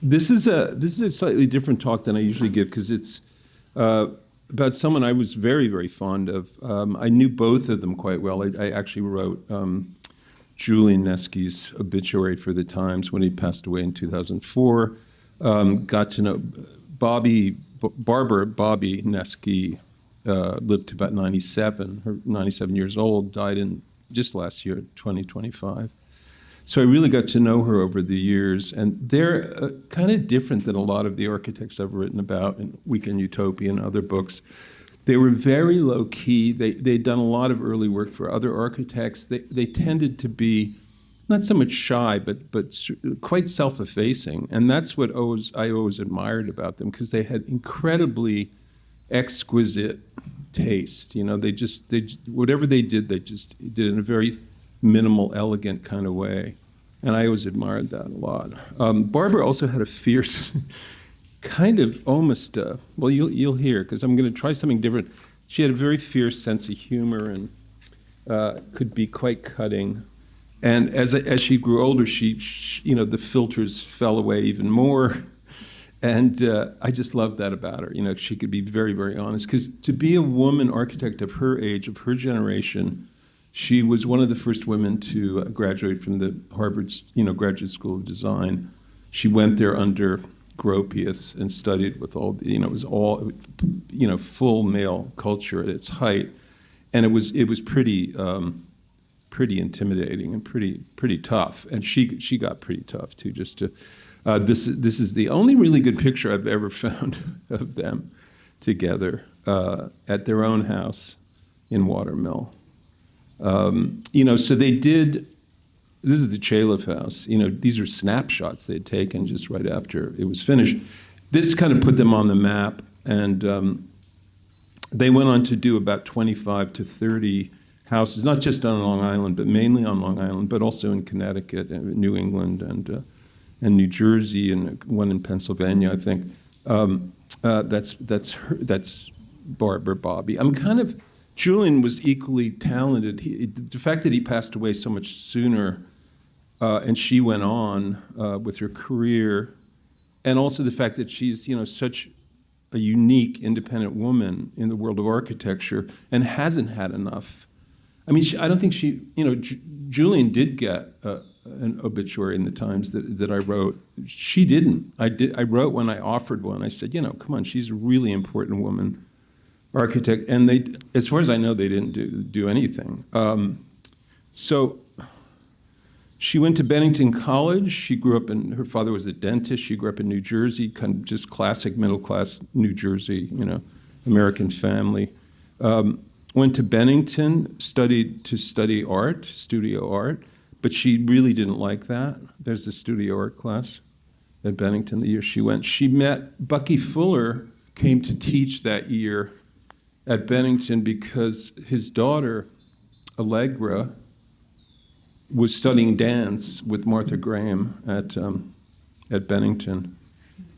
This is a slightly different talk than I usually give because it's about someone I was very, very fond of. I knew both of them quite well. I actually wrote Julian Neski's obituary for the Times when he passed away in 2004. Got to know Barbara Neski, lived to about 97. Her 97 years old, died in just last year, 2025. So I really got to know her over the years, and they're kind of different than a lot of the architects I've written about in Weekend Utopia and other books. They were very low-key. They'd done a lot of early work for other architects. They tended to be not so much shy, but quite self-effacing, and that's what I always admired about them, because they had incredibly exquisite taste. You know, they whatever they did it in a very minimal, elegant kind of way. And I always admired that a lot. Barbara also had a fierce, kind of almost, well, you'll hear, because I'm going to try something different. She had a very fierce sense of humor and could be quite cutting. And as she grew older, she the filters fell away even more. And I just loved that about her. You know, she could be very, very honest. Because to be a woman architect of her age, of her generation, she was one of the first women to graduate from the Harvard, Graduate School of Design. She went there under Gropius and studied with all, it was all, full male culture at its height, and it was pretty intimidating and pretty tough. And she got pretty tough too. Just to, this is the only really good picture I've ever found of them together at their own house in Watermill. So they did, this is the Jaffe House, these are snapshots they had taken just right after it was finished. This kind of put them on the map, and they went on to do about 25 to 30 houses, not just on Long Island, but mainly on Long Island, but also in Connecticut and New England and New Jersey, and one in Pennsylvania, I think. That's Barbara Bobby. Julian was equally talented. The fact that he passed away so much sooner, and she went on with her career, and also the fact that she's such a unique, independent woman in the world of architecture and hasn't had enough. I mean, I don't think Julian did get an obituary in the Times that I wrote. She didn't. I wrote when I offered one. I said, come on, she's a really important woman architect, and they, as far as I know, they didn't do anything. So she went to Bennington College. She grew up her father was a dentist. She grew up in New Jersey, kind of just classic middle class New Jersey, American family. Went to Bennington, study art, studio art, but she really didn't like that. There's a studio art class at Bennington the year she went. She met Bucky Fuller, came to teach that year at Bennington because his daughter, Allegra, was studying dance with Martha Graham at Bennington.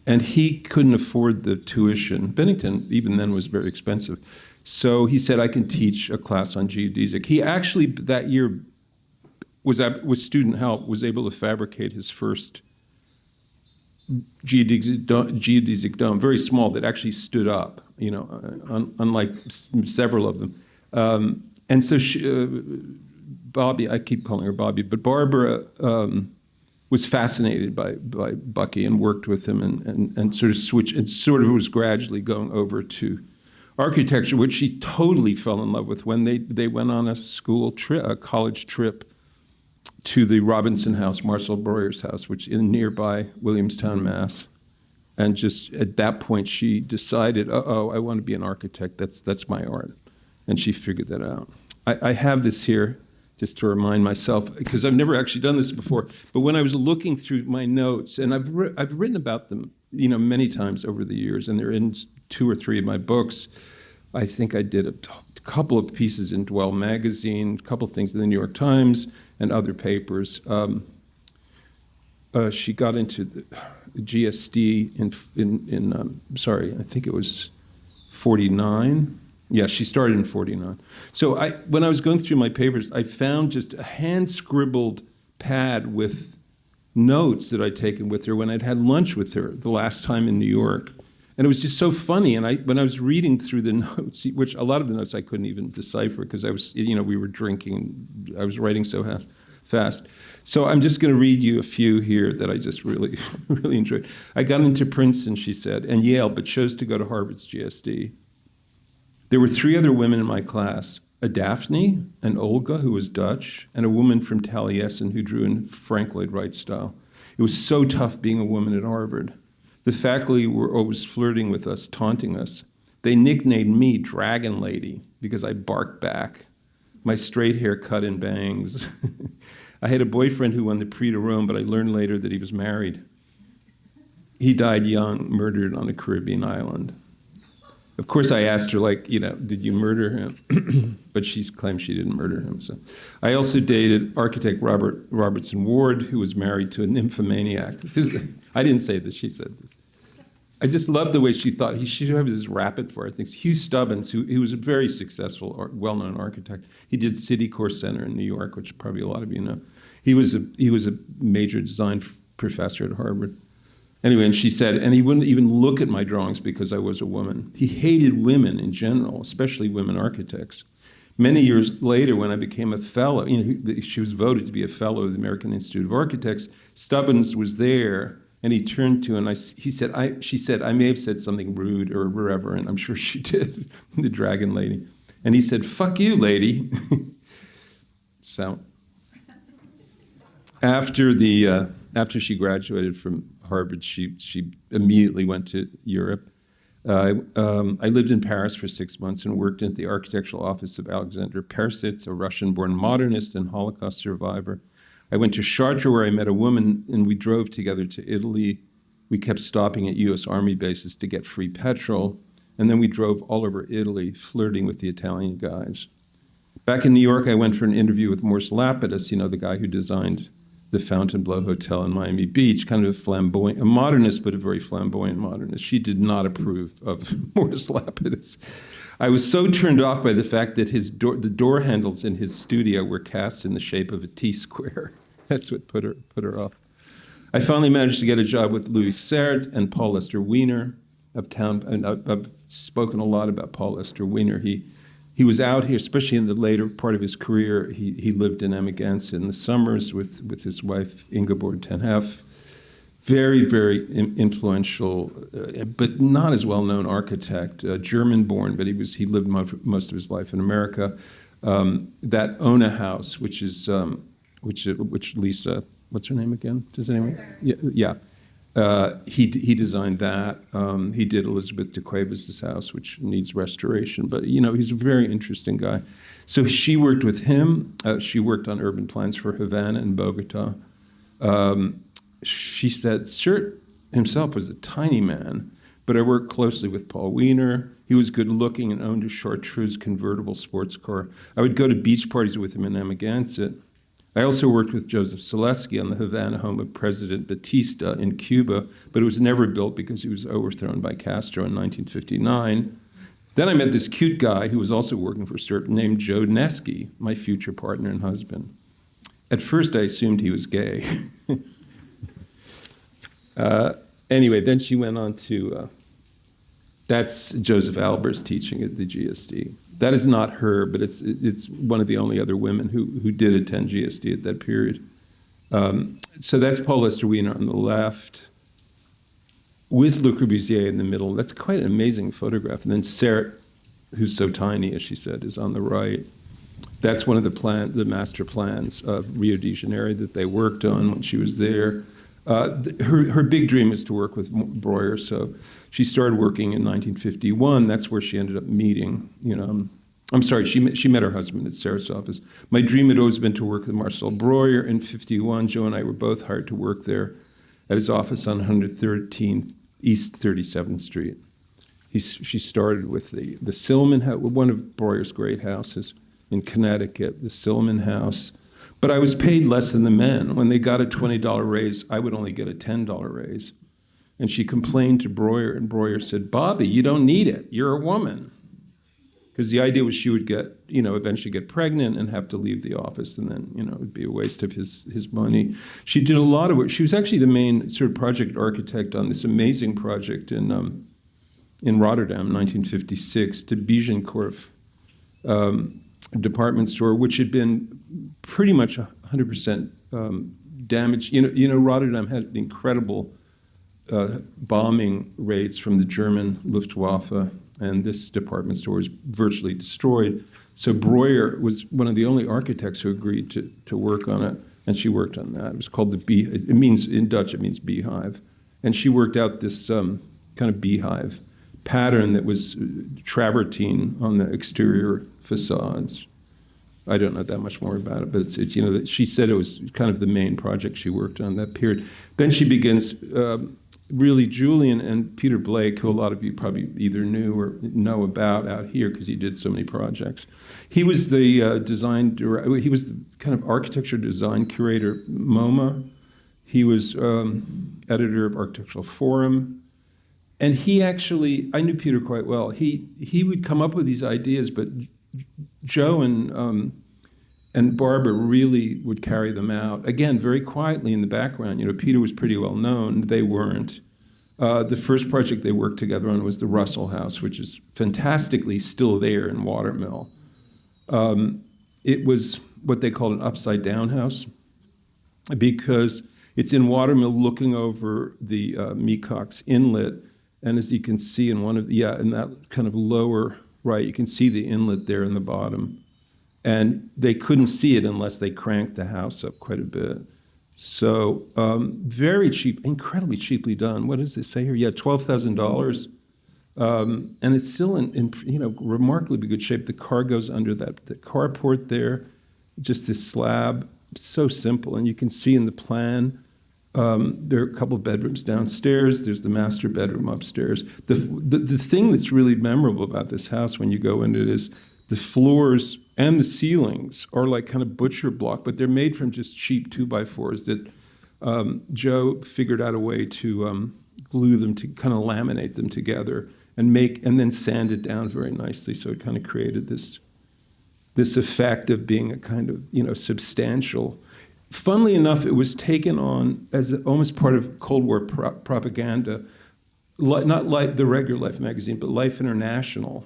And he couldn't afford the tuition. Bennington, even then, was very expensive. So he said, I can teach a class on geodesic. He actually, that year, with student help, was able to fabricate his first geodesic dome, very small, that actually stood up, unlike several of them. And so Bobby, I keep calling her Bobby, but Barbara was fascinated by Bucky and worked with him and sort of switched, and sort of was gradually going over to architecture, which she totally fell in love with when they went on a college trip to the Robinson House, Marcel Breuer's house, which is nearby Williamstown, Mass. And just at that point, she decided, I want to be an architect. That's my art. And she figured that out. I have this here just to remind myself, because I've never actually done this before, but when I was looking through my notes, and I've written about them, many times over the years, and they're in 2 or 3 of my books. I think I did a couple of pieces in Dwell magazine, a couple of things in the New York Times, and other papers. She got into the GSD I think it was 49. Yeah, she started in 49. So when I was going through my papers, I found just a hand-scribbled pad with notes that I'd taken with her when I'd had lunch with her the last time in New York. And it was just so funny. And when I was reading through the notes, which a lot of the notes I couldn't even decipher because we were drinking. I was writing so fast. So I'm just going to read you a few here that I just really, really enjoyed. I got into Princeton, she said, and Yale, but chose to go to Harvard's GSD. There were 3 other women in my class, a Daphne, an Olga, who was Dutch, and a woman from Taliesin who drew in Frank Lloyd Wright style. It was so tough being a woman at Harvard. The faculty were always flirting with us, taunting us. They nicknamed me Dragon Lady because I barked back, my straight hair cut in bangs. I had a boyfriend who won the Prix de Rome, but I learned later that he was married. He died young, murdered on a Caribbean island. Of course, I asked her, did you murder him? But she claimed she didn't murder him. So, I also dated architect Robertson Ward, who was married to a nymphomaniac. I didn't say this, she said this. I just loved the way she thought. He should have this rapid fire things. Hugh Stubbins, who was a very successful, well-known architect. He did Citicorp Center in New York, which probably a lot of you know. He was a major design professor at Harvard. Anyway, and she said, and he wouldn't even look at my drawings because I was a woman. He hated women in general, especially women architects. Many years later, when I became a fellow, she was voted to be a fellow of the American Institute of Architects, Stubbins was there, and he turned to her, and she said, I may have said something rude or irreverent. I'm sure she did, the Dragon Lady. And he said, fuck you, lady. So, after she graduated from Harvard, she immediately went to Europe. I lived in Paris for 6 months and worked at the architectural office of Alexander Persitz, a Russian-born modernist and Holocaust survivor. I went to Chartres, where I met a woman, and we drove together to Italy. We kept stopping at U.S. Army bases to get free petrol, and then we drove all over Italy, flirting with the Italian guys. Back in New York, I went for an interview with Morse Lapidus, the guy who designed the Fontainebleau Hotel in Miami Beach, kind of a modernist, but a very flamboyant modernist. She did not approve of Morse Lapidus. I was so turned off by the fact that the door handles in his studio were cast in the shape of a T-square. That's what put her off. I finally managed to get a job with Louis Sert and Paul Lester Weiner uptown, and I've spoken a lot about Paul Lester Weiner. He was out here, especially in the later part of his career. He lived in Amagansett in the summers with his wife, Ingeborg ten Heff. Very, very influential, but not as well-known architect, German-born, but he lived most of his life in America. That Ona House, which Lisa, what's her name again? Does anyone? Yeah. He designed that. He did Elizabeth de Cuevas' house, which needs restoration. But, he's a very interesting guy. So she worked with him. She worked on urban plans for Havana and Bogota. She said Sert himself was a tiny man, but I worked closely with Paul Weiner. He was good looking and owned a Chartreuse convertible sports car. I would go to beach parties with him in Amagansett. I also worked with Joseph Zaleski on the Havana home of President Batista in Cuba, but it was never built because he was overthrown by Castro in 1959. Then I met this cute guy who was also working for Sert named Joe Neski, my future partner and husband. At first, I assumed he was gay. Anyway, then she went on to, that's Joseph Albert's teaching at the GSD. That is not her, but it's one of the only other women who did attend GSD at that period. So that's Paul Lester Weiner on the left, with Le Corbusier in the middle. That's quite an amazing photograph. And then Sert, who's so tiny, as she said, is on the right. That's one of the master plans of Rio de Janeiro that they worked on when she was there. Her big dream is to work with Breuer, so she started working in 1951. That's where she ended up meeting, I'm sorry, she met her husband at Sert's office. My dream had always been to work with Marcel Breuer. In 51, Joe and I were both hired to work there at his office on 113 East 37th Street. She started with the Silliman House, one of Breuer's great houses in Connecticut, the Silliman House. But I was paid less than the men. When they got a $20 raise, I would only get a $10 raise. And she complained to Breuer, and Breuer said, Bobby, you don't need it. You're a woman. because the idea was she would eventually get pregnant and have to leave the office, and then, it would be a waste of his money. She did a lot of work. She was actually the main sort of project architect on this amazing project in Rotterdam, 1956, to Bijenkorf department store, which had been pretty much 100% damaged. Rotterdam had incredible bombing raids from the German Luftwaffe, and this department store was virtually destroyed. So Breuer was one of the only architects who agreed to work on it, and she worked on that. It was called it means, in Dutch, it means beehive. And she worked out this kind of beehive pattern that was travertine on the exterior facades. I don't know that much more about it, but it's she said it was kind of the main project she worked on that period. Then she begins really Julian and Peter Blake, who a lot of you probably either knew or know about out here because he did so many projects. He was the design director. He was the kind of architecture design curator at MoMA. He was editor of Architectural Forum. And I knew Peter quite well. He would come up with these ideas, but Joe and Barbara really would carry them out. Again, very quietly in the background. Peter was pretty well known. They weren't. The first project they worked together on was the Russell House, which is fantastically still there in Watermill. It was what they called an upside-down house because it's in Watermill looking over the Mecox Inlet. And as you can see in in that kind of lower right, you can see the inlet there in the bottom. And they couldn't see it unless they cranked the house up quite a bit. So very cheap, incredibly cheaply done. What does it say here? Yeah, $12,000. And it's still in remarkably good shape. The car goes under the carport there, just this slab, so simple. And you can see in the plan, there are a couple of bedrooms downstairs. There's the master bedroom upstairs. The thing that's really memorable about this house when you go into it is the floors and the ceilings are like kind of butcher block, but they're made from just cheap 2x4s that Joe figured out a way to glue them, to kind of laminate them together and then sand it down very nicely. So it kind of created this effect of being a kind of substantial. Funnily enough, it was taken on as almost part of Cold War propaganda. Not like the regular Life magazine, but Life International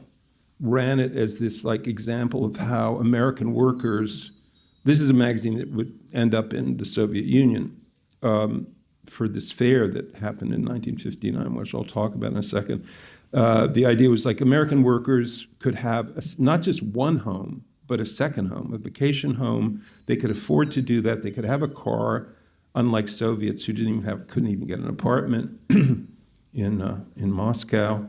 ran it as this example of how American workers, this is a magazine that would end up in the Soviet Union for this fair that happened in 1959, which I'll talk about in a second. The idea was American workers could have not just one home, but a second home, a vacation home. They could afford to do that. They could have a car, unlike Soviets who couldn't even get an apartment in Moscow.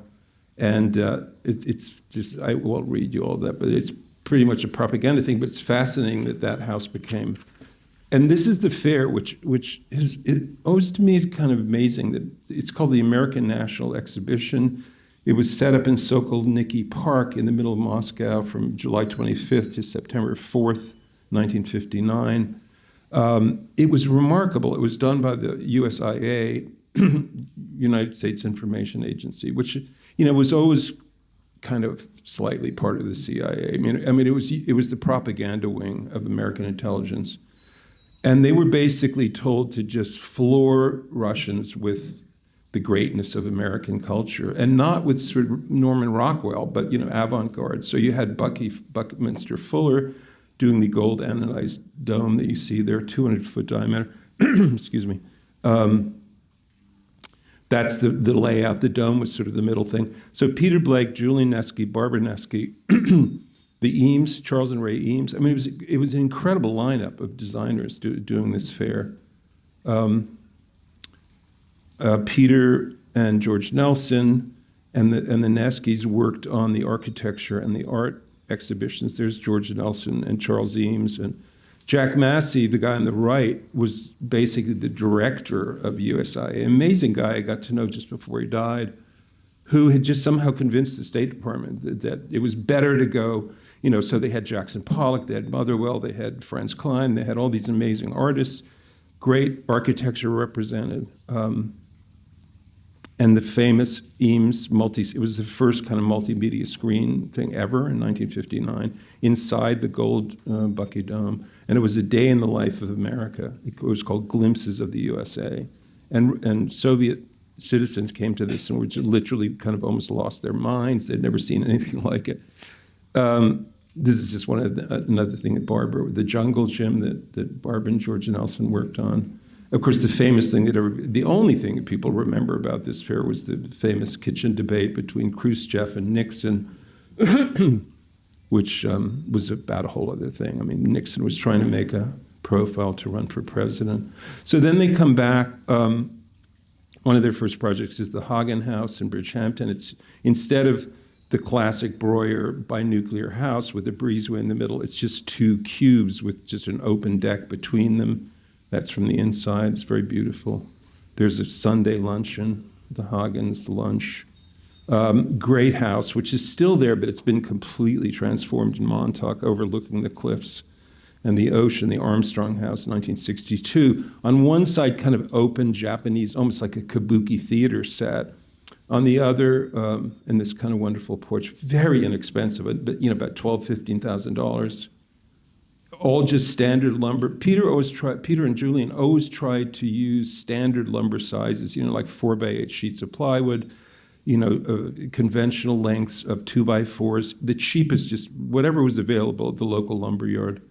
And it's just, I won't read you all that, but it's pretty much a propaganda thing. But it's fascinating that house became. And this is the fair, which it always to me is kind of amazing that it's called the American National Exhibition. It was set up in Sokolniki Park in the middle of Moscow from July 25th to September 4th, 1959. It was remarkable. It was done by the USIA, United States Information Agency, which was always kind of slightly part of the CIA. I mean, it was the propaganda wing of American intelligence, and they were basically told to just floor Russians with the greatness of American culture, and not with sort of Norman Rockwell, but avant-garde. So you had Buckminster Fuller doing the gold anodized dome that you see there, 200-foot diameter. Excuse me. That's the layout. The dome was sort of the middle thing. So Peter Blake, Julian Neski, Barbara Neski, the Eames, Charles and Ray Eames. I mean, it was an incredible lineup of designers doing this fair. Peter and George Nelson and the Neskis worked on the architecture and the art exhibitions. There's George Nelson and Charles Eames. And Jack Massey, the guy on the right, was basically the director of USIA. Amazing guy I got to know just before he died, who had just somehow convinced the State Department that it was better to go, so they had Jackson Pollock, they had Motherwell, they had Franz Klein, they had all these amazing artists, great architecture represented. and the famous Eames it was the first kind of multimedia screen thing ever in 1959, inside the gold Bucky Dome. And it was a day in the life of America. It was called Glimpses of the USA. And Soviet citizens came to this and were just literally kind of almost lost their minds. They'd never seen anything like it. This is just another thing that the jungle gym that Barbara and George Nelson worked on. Of course, the only thing that people remember about this fair was the famous kitchen debate between Khrushchev and Nixon, which was about a whole other thing. I mean, Nixon was trying to make a profile to run for president. So then they come back. One of their first projects is the Hogan House in Bridgehampton. It's instead of the classic Breuer bi-nuclear house with a breezeway in the middle, it's just two cubes with just an open deck between them. That's from the inside. It's very beautiful. There's a Sunday luncheon, the Hogan's lunch. Great house, which is still there, but it's been completely transformed in Montauk, overlooking the cliffs and the ocean, the Armstrong House, 1962. On one side, kind of open Japanese, almost like a kabuki theater set. On the other, in this kind of wonderful porch, very inexpensive, but about $12,000, $15,000. All just standard lumber. Peter and Julian always tried to use standard lumber sizes, like 4x8 sheets of plywood, conventional lengths of 2x4s. The cheapest, just whatever was available at the local lumber yard.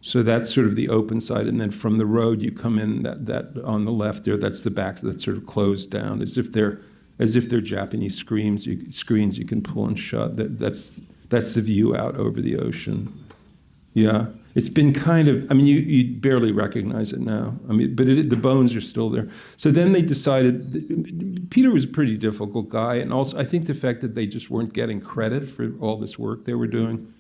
So that's sort of the open side, and then from the road you come in. That on the left there, that's the back that's sort of closed down, as if they're Japanese screens you can pull and shut. That's the view out over the ocean. Yeah, it's been kind of. I mean, you barely recognize it now. I mean, but the bones are still there. So then they decided. Peter was a pretty difficult guy, and also I think the fact that they just weren't getting credit for all this work they were doing.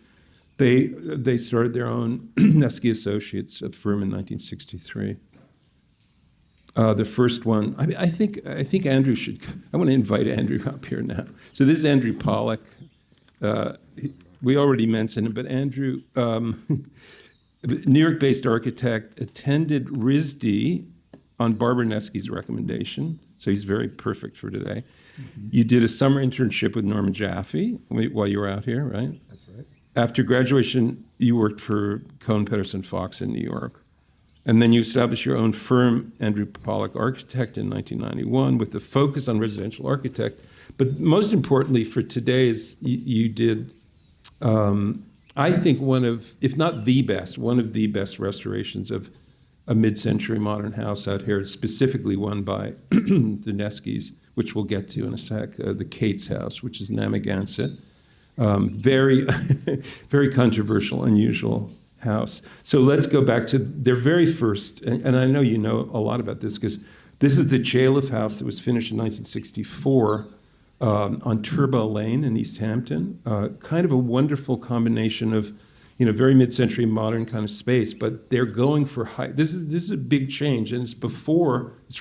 They started their own Neski Associates, a firm in 1963. The first one, I think Andrew should. I want to invite Andrew up here now. So this is Andrew Pollock. We already mentioned him, but Andrew, New York-based architect, attended RISD on Barbara Neski's recommendation. So he's very perfect for today. Mm-hmm. You did a summer internship with Norman Jaffe while you were out here, right? That's right. After graduation, you worked for Cohen Pedersen Fox in New York. And then you established your own firm, Andrew Pollock Architect, in 1991, with a focus on residential architect. But most importantly for today is you did, I think one of the best restorations of a mid-century modern house out here, specifically one by the Neskis, which we'll get to in a sec, the Cates House, which is in Amagansett. Very, very controversial, unusual house. So let's go back to their very first, and I know you know a lot about this because this is the Jaffe House that was finished in 1964 on Turbo Lane in East Hampton. Kind of a wonderful combination of, very mid-century modern kind of space, but they're going for high. This is a big change, and it's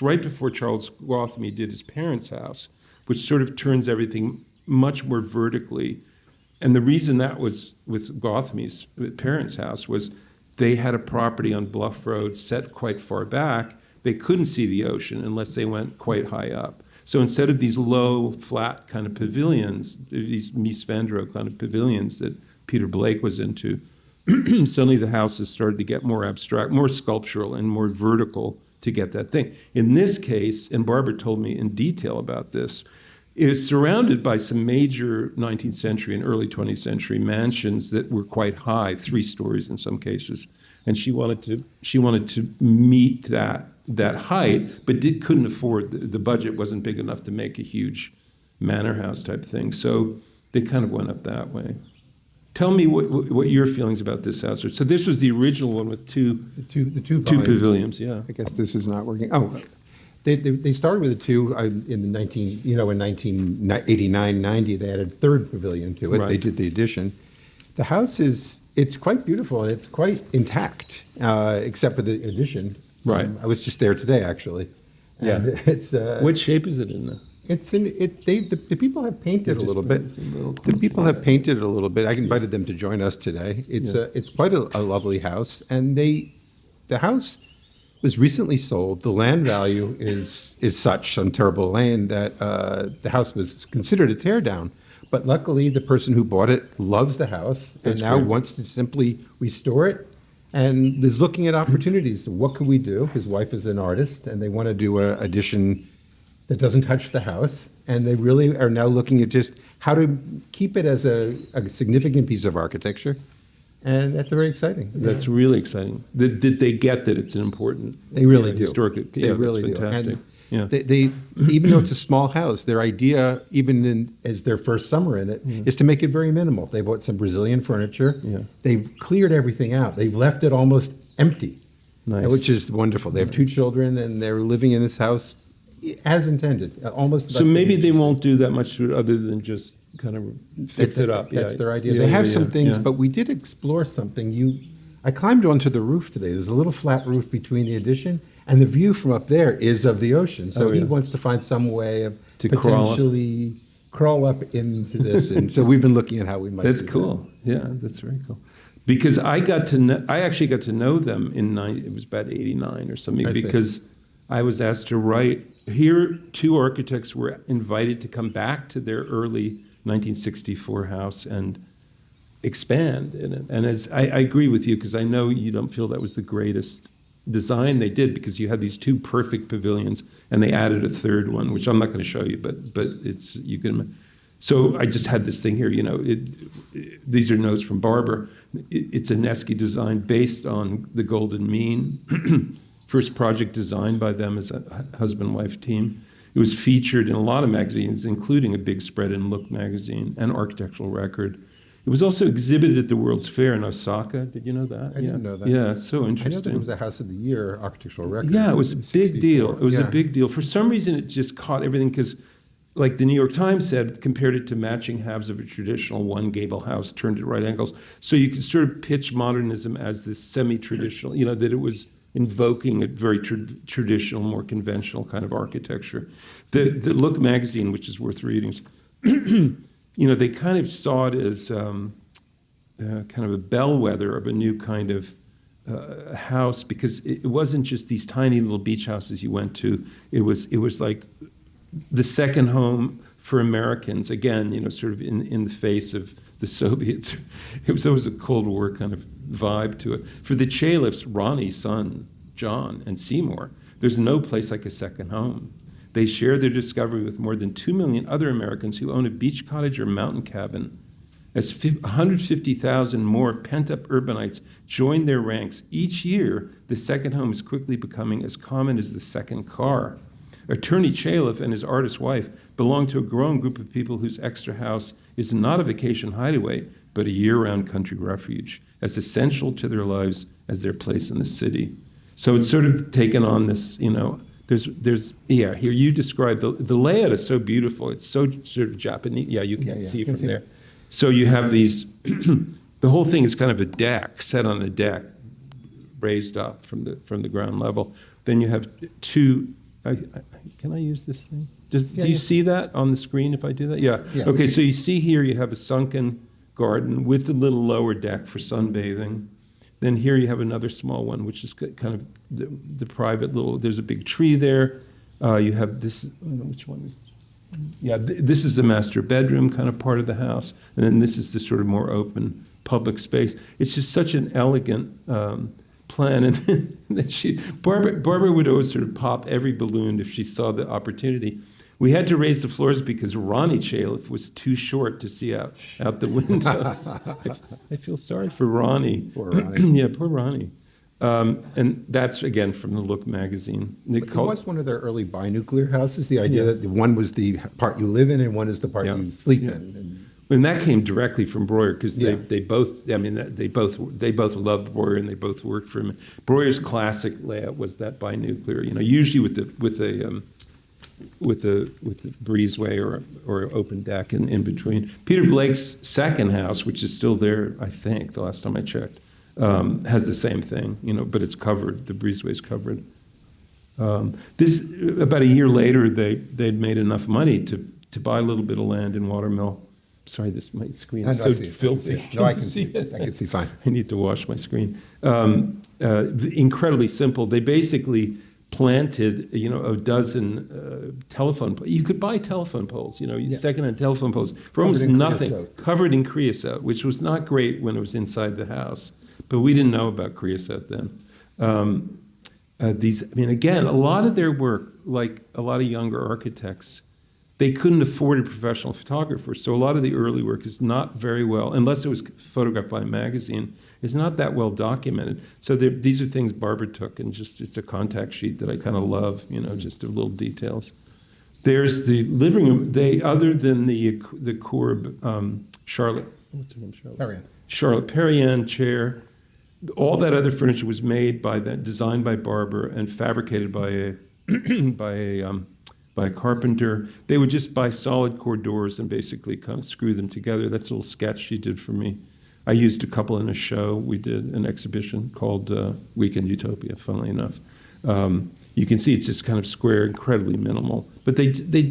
right before Charles Gauthamy did his parents' house, which sort of turns everything much more vertically. And the reason that was with Gauthamy's parents' house was they had a property on Bluff Road set quite far back. They couldn't see the ocean unless they went quite high up. So instead of these low, flat kind of pavilions, these Mies van der Rohe kind of pavilions that Peter Blake was into, suddenly the houses started to get more abstract, more sculptural, and more vertical to get that thing. In this case, and Barbara told me in detail about this, is surrounded by some major 19th century and early 20th century mansions that were quite high, 3 stories in some cases. And she wanted to meet that height, but couldn't afford, the budget wasn't big enough to make a huge manor house type thing. So they kind of went up that way. Tell me what your feelings about this house are. So this was the original one with two pavilions, yeah. I guess this is not working. Oh. They started with the 2 in 1989-90. They added a 3rd pavilion to it. Right. They did the addition. The house it's quite beautiful and it's quite intact, except for the addition. Right. I was just there today, actually. And yeah. It's what shape is it in? The people have painted a little bit. The people have painted it a little bit. I invited them to join us today. It's quite a lovely house, and the house was recently sold. The land value is such on Terrible Lane that the house was considered a tear down. But luckily, the person who bought it loves the house and now wants to simply restore it and is looking at opportunities. So what could we do? His wife is an artist, and they want to do an addition that doesn't touch the house. And they really are now looking at just how to keep it as a significant piece of architecture. And that's very exciting. That's really exciting. Did they get that it's an important? They really do. Historic. They really that's fantastic. do. And they even though it's a small house, their idea, even as their first summer in it, is to make it very minimal. They bought some Brazilian furniture. Yeah. They've cleared everything out. They've left it almost empty, which is wonderful. They have 2 children, and they're living in this house as intended, almost. So maybe they won't do that much to it other than just kind of fix it up. That's their idea. They have some things, but we did explore something. I climbed onto the roof today. There's a little flat roof between the addition, and the view from up there is of the ocean. So he wants to find some way of potentially crawl up into this. And so we've been looking at how we might do that. That's cool. Yeah, that's very cool. Because I actually got to know them it was about 89 or something, because I was asked to write. Here, 2 architects were invited to come back to their early 1964 house and expand in it. And as I agree with you, because I know you don't feel that was the greatest design they did, because you had these 2 perfect pavilions and they added a 3rd one, which I'm not going to show you, but it's, you can. So I just had this thing here, these are notes from Barbara. It's a Neski design based on the Golden Mean. First project designed by them as a husband-wife team. It was featured in a lot of magazines, including a big spread in Look magazine and Architectural Record. It was also exhibited at the World's Fair in Osaka. Did you know that? I didn't know that. Yeah, so interesting. I know that it was a House of the Year Architectural Record. Yeah, it was a big deal. It was a big deal. For some reason, it just caught everything because, like the New York Times said, compared it to matching halves of a traditional one gable house turned at right angles. So you could sort of pitch modernism as this semi-traditional, that it was invoking a very traditional, more conventional kind of architecture. The Look magazine, which is worth reading, they kind of saw it as kind of a bellwether of a new kind of house, because it wasn't just these tiny little beach houses you went to. It was like the second home for Americans, again, sort of in the face of the Soviets. It was always a Cold War kind of vibe to it. For the Chalifs, Ronnie's son, John, and Seymour, there's no place like a second home. They share their discovery with more than 2 million other Americans who own a beach cottage or mountain cabin. As 150,000 more pent-up urbanites join their ranks each year, the second home is quickly becoming as common as the second car. Attorney Chalif and his artist wife belong to a growing group of people whose extra house is not a vacation hideaway, but a year-round country refuge, as essential to their lives as their place in the city. So it's sort of taken on this, here you describe, the layout is so beautiful. It's so sort of Japanese. Yeah, you can't see from there. So you have these, the whole thing is kind of a deck, set on a deck, raised up from the ground level. Then you have 2, can I use this thing? Do you see that on the screen if I do that? Yeah. Okay, so you see here you have a sunken garden with a little lower deck for sunbathing. Then here you have another small one, which is kind of the private there's a big tree there. You have this, which one is, this is the master bedroom kind of part of the house. And then this is the sort of more open public space. It's just such an elegant plan. And then Barbara would always sort of pop every balloon if she saw the opportunity. We had to raise the floors because Ronnie Chalif was too short to see out the windows. I feel sorry for Ronnie. Poor Ronnie. Yeah, poor Ronnie. And that's, again, from the Look magazine. It was one of their early binuclear houses, the idea that one was the part you live in and one is the part you sleep in. And that came directly from Breuer, because they both loved Breuer and they both worked for him. Breuer's classic layout was that binuclear, usually with the breezeway or open deck in between. Peter Blake's second house, which is still there, I think, the last time I checked, has the same thing, but it's covered. The breezeway's covered. This about a year later, they'd made enough money to buy a little bit of land in Watermill Sorry, my screen I is know, I so see it. filthy. No, I can see it. I can see fine. I need to wash my screen. Incredibly simple. They basically planted, a dozen telephone poles. You could buy telephone poles, secondhand telephone poles for almost nothing, covered in creosote, which was not great when it was inside the house. But we didn't know about creosote then. Again, a lot of their work, like a lot of younger architects, they couldn't afford a professional photographer. So a lot of the early work is not very well, unless it was photographed by a magazine, is not that well documented. So these are things Barbara took, and it's a contact sheet that I kind of love, just the little details. There's the living room. Other than the Corb, Charlotte, what's her name? Charlotte Perriand chair. All that other furniture was designed by Barbara and fabricated by a carpenter. They would just buy solid core doors and basically kind of screw them together. That's a little sketch she did for me. I used a couple in a show. We did an exhibition called Weekend Utopia, funnily enough. You can see it's just kind of square, incredibly minimal. But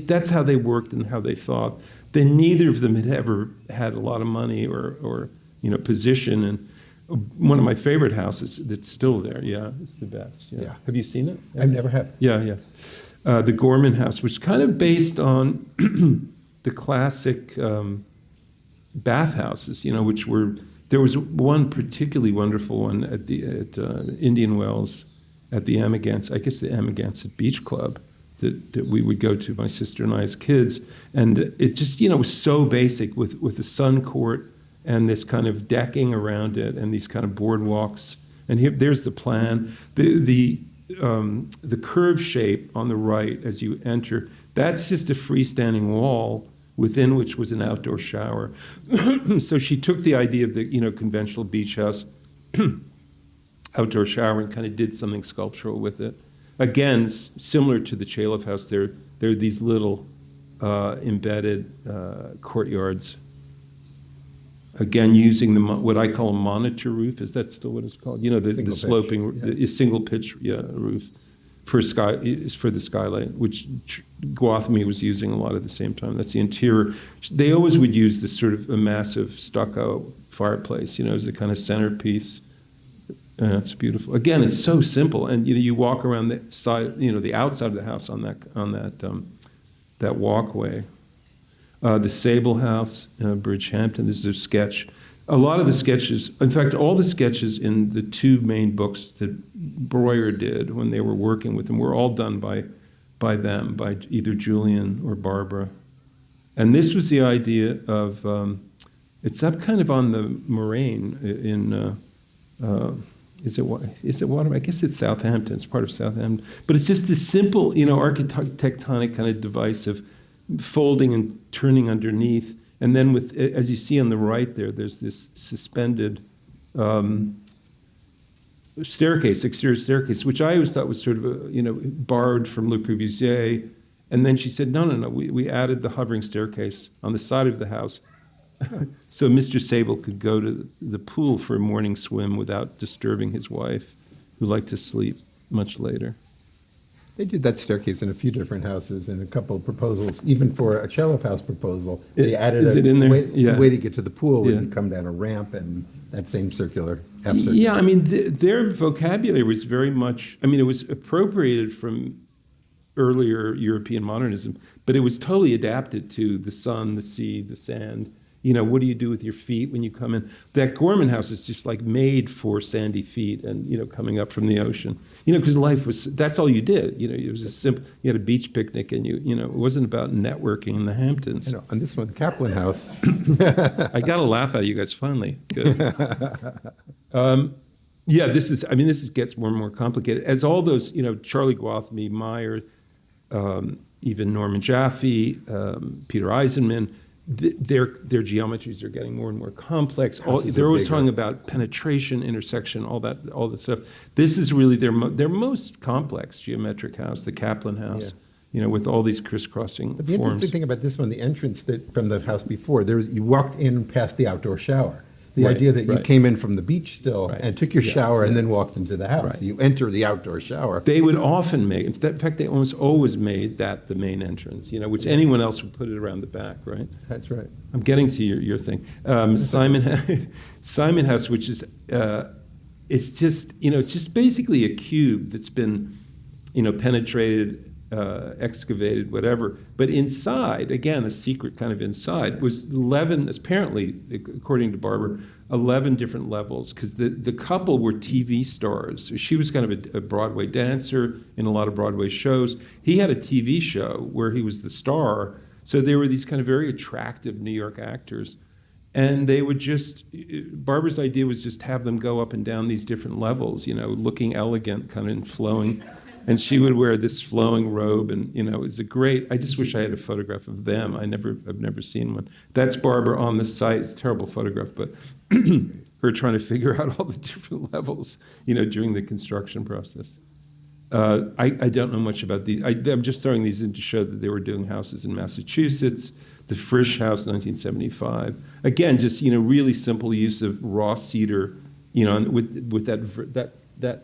that's how they worked and how they thought. Then neither of them had ever had a lot of money or position. And one of my favorite houses that's still there. Yeah, it's the best. Yeah. Have you seen it? I never have. Yeah. The Gorman House, which is kind of based on the classic bathhouses, there was one particularly wonderful one at Indian Wells at the Amagansett, I guess the Amagansett Beach Club that we would go to, my sister and I as kids. And it just, was so basic with a sun court and this kind of decking around it and these kind of boardwalks. And there's the plan. The curved shape on the right as you enter, that's just a freestanding wall within which was an outdoor shower. So she took the idea of the conventional beach house outdoor shower and kind of did something sculptural with it. Again, similar to the Chalef House, there are these little embedded courtyards. Again, using what I call a monitor roof. Is that still what it's called? The sloping, single pitch roof for the skylight, which Gwathmey was using a lot at the same time. That's the interior. They always would use this sort of a massive stucco fireplace, as a kind of centerpiece. And it's beautiful. Again, it's so simple, and you walk around the side, the outside of the house on that walkway. The Sable House, Bridgehampton. This is a sketch. A lot of the sketches, in fact, all the sketches in the two main books that Breuer did when they were working with him were all done by them, by either Julian or Barbara. And this was the idea of, it's up kind of on the moraine in, is it Watermill? I guess it's Southampton. It's part of Southampton. But it's just this simple, architectonic kind of device of folding and turning underneath. And then as you see on the right there's this suspended exterior staircase, which I always thought was sort of, borrowed from Le Corbusier. And then she said, no, we added the hovering staircase on the side of the house so Mr. Sable could go to the pool for a morning swim without disturbing his wife, who liked to sleep much later. They did that staircase in a few different houses and a couple of proposals. Even for a Chalef House proposal, they added a way to get to the pool where you come down a ramp and that same half circular. Yeah, their vocabulary was very much, it was appropriated from earlier European modernism, but it was totally adapted to the sun, the sea, the sand. What do you do with your feet when you come in? That Gorman House is just like made for sandy feet and, coming up from the ocean. Because life that's all you did. It was just simple. You had a beach picnic and it wasn't about networking in the Hamptons. On this one, the Kaplan House. I got a laugh out of you guys finally. Good. This gets more and more complicated. As all those, Charlie Gwathmey, Meyer, even Norman Jaffe, Peter Eisenman, their geometries are getting more and more complex. They're always talking about penetration, intersection, all that stuff. This is really their most complex geometric house, the Kaplan House, with all these crisscrossing But the forms. interesting thing about this one, the entrance from the house before, you walked in past the outdoor shower. The Right, idea that you right. came in from the beach still Right. and took your Yeah, shower and yeah. then walked into the house. Right. You enter the outdoor shower. They would often make, in fact, they almost always made that the main entrance, which anyone else would put it around the back, right? That's right. I'm getting to your thing. Simon House, which is, it's just basically a cube that's been, penetrated, excavated, whatever. But inside, again, a secret kind of inside, was 11, apparently, according to Barbara, 11 different levels, because the couple were TV stars. She was kind of a Broadway dancer in a lot of Broadway shows. He had a TV show where he was the star. So they were these kind of very attractive New York actors. And they would Barbara's idea was just have them go up and down these different levels, looking elegant, kind of and flowing. And she would wear this flowing robe, and it was I just wish I had a photograph of them. I've never seen one. That's Barbara on the site. It's a terrible photograph, but her trying to figure out all the different levels, during the construction process. I don't know much about these. I'm just throwing these in to show that they were doing houses in Massachusetts. The Frisch House, 1975. Again, just really simple use of raw cedar, and with that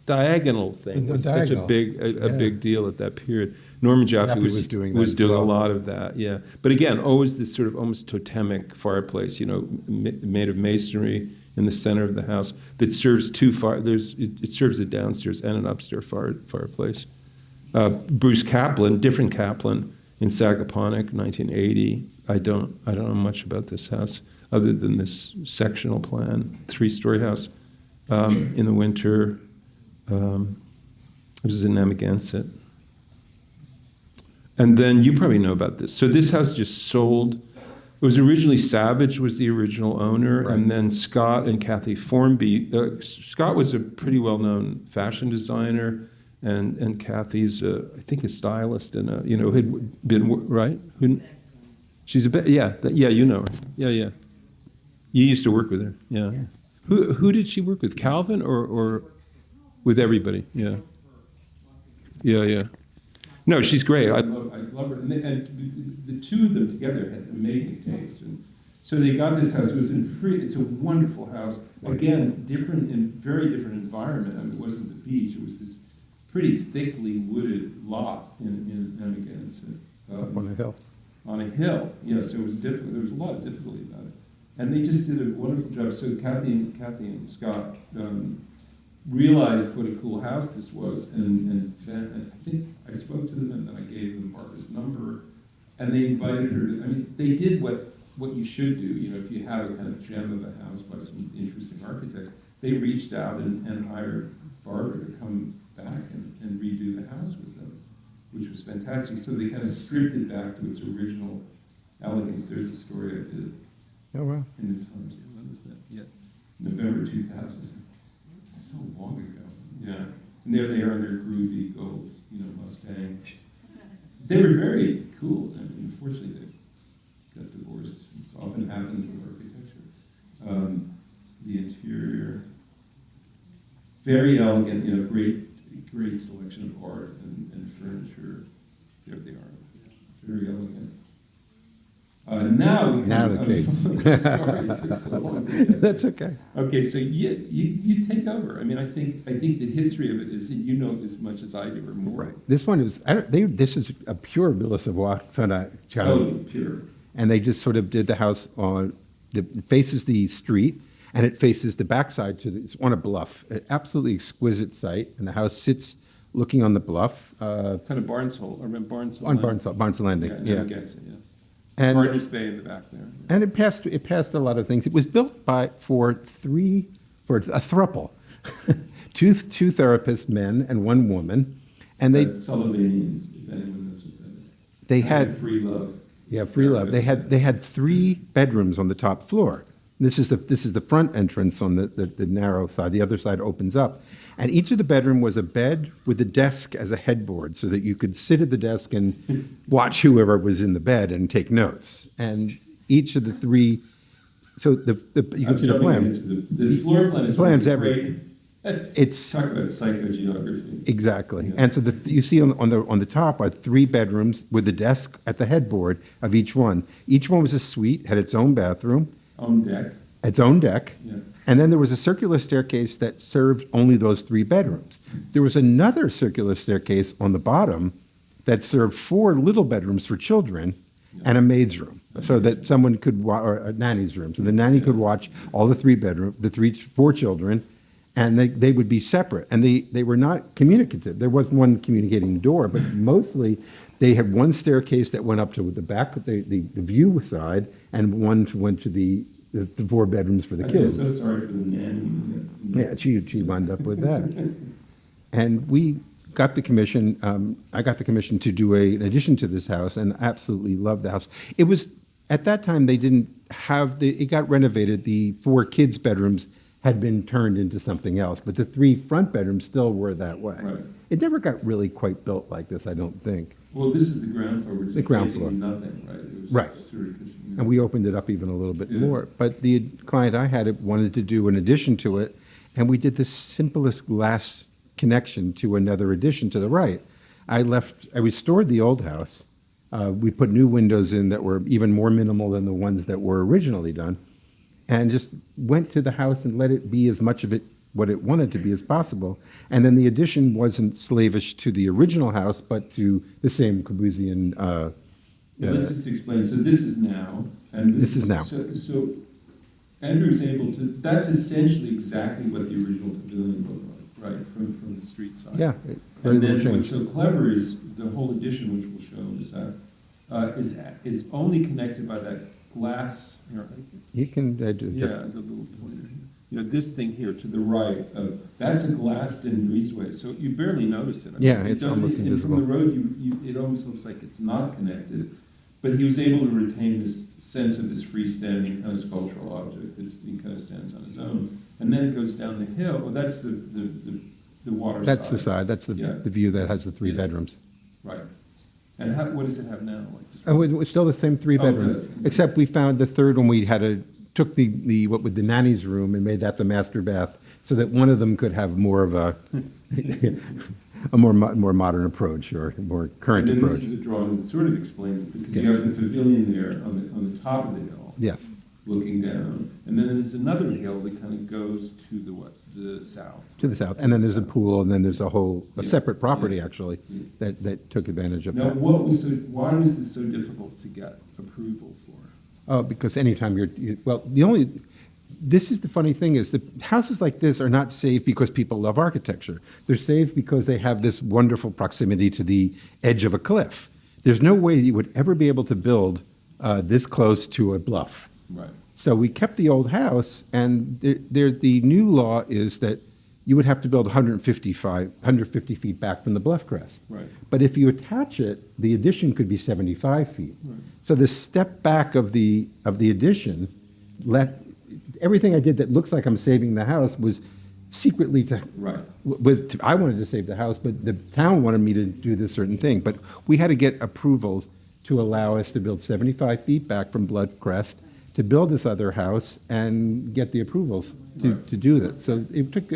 diagonal thing was such a big deal at that period. Norman Jaffe was doing a lot of that, yeah. But again, always this sort of almost totemic fireplace, made of masonry in the center of the house that serves it serves a downstairs and an upstairs fireplace. Bruce Kaplan, different Kaplan in Sagaponack, 1980. I don't know much about this house other than this sectional plan, 3-story house in the winter. This is in Amagansett. And then you probably know about this. So this house just sold. It was originally Savage was the original owner, right. And then Scott and Kathy Formby. Scott was a pretty well-known fashion designer, and Kathy's, I think, a stylist and had been right. She's you know her. Yeah. You used to work with her. Yeah. Who did she work with? Calvin or with everybody? Yeah. No, she's great. I love her. And the two of them together had amazing taste. And so they got this house. It's a wonderful house. Again, very different environment. I mean, it wasn't the beach. It was this pretty thickly wooded lot in Amagansett. Up on a hill. On a hill, yes. So it was difficult. There was a lot of difficulty about it. And they just did a wonderful job. So Kathy and Scott realized what a cool house this was, and I think I spoke to them, and then I gave them Barbara's number, and they invited her to, they did what you should do, if you have a kind of gem of a house by some interesting architects. They reached out and hired Barbara to come back and redo the house with them, which was fantastic. So they kind of stripped it back to its original elegance. There's a story I did. Oh, wow. In the Times. When was that? Yeah. November 2000. So long ago, yeah. And there they are in their groovy gold, Mustang. They were very cool. Unfortunately, they got divorced. This often happens with architecture. The interior, very elegant. Great selection of art and furniture. There they are, very elegant. Now the case. Sorry, it took so long to get there. That's okay. Okay, so you take over. I think the history of it is that you know as much as I do or more. Right. This one is this is a pure Villa Savoie Pure. And they just sort of did the house it faces the street, and it faces the backside it's on a bluff. An absolutely exquisite site, and the house sits looking on the bluff. Kind of Barnes Hole. I remember Barnes Hole. On Barnes Landing. Yeah. And Partners Bay in the back there. And it passed a lot of things. It was built for a throuple, two therapists, men and one woman, and they Solomonians, if anyone knows what that is. They had free love. Yeah, free love. They had 3 bedrooms on the top floor. This is the front entrance on the narrow side. The other side opens up. And each of the bedroom was a bed with a desk as a headboard so that you could sit at the desk and watch whoever was in the bed and take notes. And each of the 3, so you can see the plan. The floor plan is plan's great. everything. It's talk about psychogeography. Exactly. Yeah. And so you see on the top are 3 bedrooms with a desk at the headboard of each one. Each one was a suite, had its own bathroom. Own deck. its own deck. Yeah. And then there was a circular staircase that served only those 3 bedrooms. There was another circular staircase on the bottom that served 4 little bedrooms for children and a maid's room, so that someone could or a nanny's room, so the nanny could watch all the 4 children, and they would be separate, and they were not communicative. There wasn't one communicating door, but mostly they had one staircase that went up to the back, the view side, and one went to the 4 bedrooms for the kids. I'm so sorry for the nanny. Yeah, she wound up with that. And we got the commission, I got the commission to do an addition to this house, and absolutely loved the house. It was, at that time, they didn't have, it got renovated. The 4 kids' bedrooms had been turned into something else, but the 3 front bedrooms still were that way. Right. It never got really quite built like this, I don't think. Well, this is the ground floor, which is The ground basically floor. nothing, right? It was Right. sort of, And we opened it up even a little bit Yeah. more. But the client I had wanted to do an addition to it, and we did the simplest glass connection to another addition to the right. I restored the old house. We put new windows in that were even more minimal than the ones that were originally done, and just went to the house and let it be as much of it what it wanted to be as possible. And then the addition wasn't slavish to the original house, but to the same Corbusian. let's just explain. So this is now, and This is now. So Andrew's able to. That's essentially exactly what the original pavilion looked like, right, from the street side. Yeah, very And little then what's change. so clever is the whole addition, which we'll show in a sec, is only connected by that glass. You can do Yeah, the little pointer. This thing here to the right, that's a glassed-in breezeway, so you barely notice it. Yeah, it it's doesn't- almost and invisible. From the road, it almost looks like it's not connected, but he was able to retain this sense of this freestanding kind of sculptural object that he kind of stands on his own. And then it goes down the hill. Well, that's the water side. That's the side, that's Yeah. the view that has the 3 Yeah. bedrooms. Right. And what does it have now? Like just- Oh, it's still the same 3 Oh, bedrooms, good. except we found the third one, we took the what with the nanny's room and made that the master bath, so that one of them could have more of a more modern approach, or more current And then approach. this is a drawing that sort of explains it, because you have the pavilion there on the top of the hill. Yes, Looking down, and then there's another hill that kind of goes to the south. to the south. And then there's a pool, and then there's a Yeah. separate property, Yeah. actually, Yeah. that took advantage of Now, that. why was this so difficult to get approval for? Because anytime this is the funny thing, is the houses like this are not safe because people love architecture. They're safe because they have this wonderful proximity to the edge of a cliff. There's no way you would ever be able to build this close to a bluff. Right. So we kept the old house, and the new law is that you would have to build 150 feet back from the bluff crest. Right. But if you attach it, the addition could be 75 feet. Right. So the step back of the addition, everything I did that looks like I'm saving the house was secretly Right. I wanted to save the house, but the town wanted me to do this certain thing. But we had to get approvals to allow us to build 75 feet back from Blood Crest, to build this other house and get the approvals to Right. do that. So it took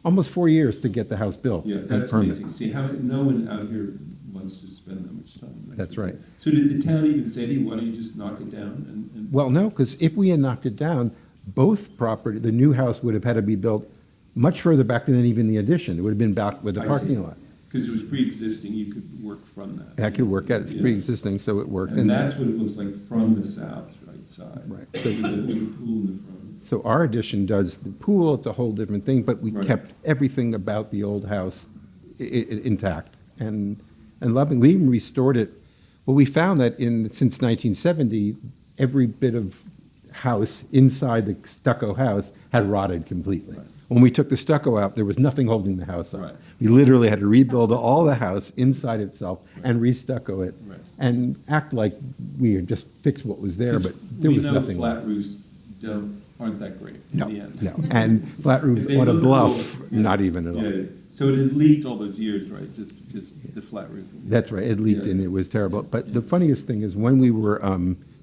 almost 4 years to get the house built. Yeah, and that's permanent. amazing. See, no one out here wants to spend that much time. That's right. So did the town even say to you, why don't you just knock it down? And Well, no, because if we had knocked it down, the new house would have had to be built much further back than even the addition. It would have been back with the I see. parking lot. Because it was pre-existing, you could work from that. That could work out, it's Yeah. pre-existing, so it worked. And that's what it looks like from the south, right side. Right. With the pool in the front. So our addition does the pool, it's a whole different thing, but we Right. kept everything about the old house intact and loving. We even restored it. Well, we found that since 1970, every bit of house inside the stucco house had rotted completely. Right. When we took the stucco out, there was nothing holding the house up. Right. We literally had to rebuild all the house inside itself and re-stucco it, Right. and act like we had just fixed what was there, but there was nothing. We know flat roofs aren't that great in No, the end. no, and flat roofs They on a look bluff, cool, yeah. not even at all. Yeah, so it had leaked all those years, right? Just the flat roof. That's right, it leaked Yeah. and it was terrible. But the funniest thing is when we were